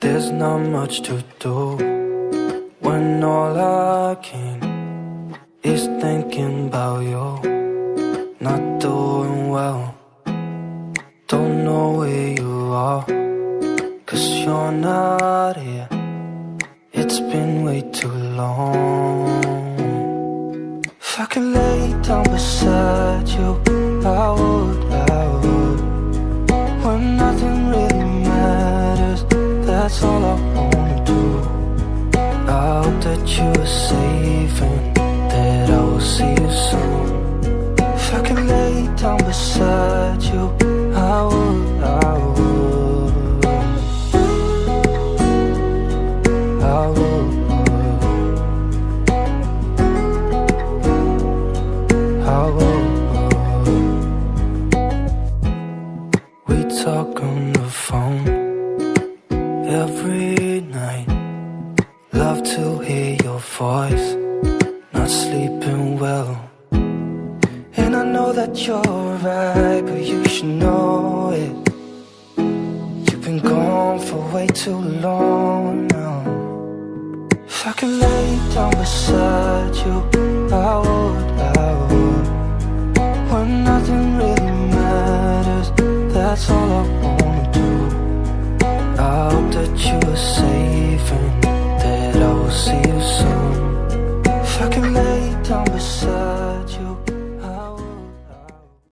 There's not much to do when all I can is thinking about you. Not doing well, don't know where you are, 'cause you're not here. It's been way too long. If I could lay down beside you, I would, when nothing really matters. That's all I wanna do. I hope that you are safe and that I will see you soon. If I could lay down beside you, I would, I would, I would, I would. We talk on the phone every night. Love to hear your voice. Not sleeping well, and I know that you're right, but you should know it. You've been gone for way too long now. If I could lay down beside you, I would, I would. When nothing really matters, that's all I wanna do. I hope that you are safe and that I will see you soon. If I can lay down beside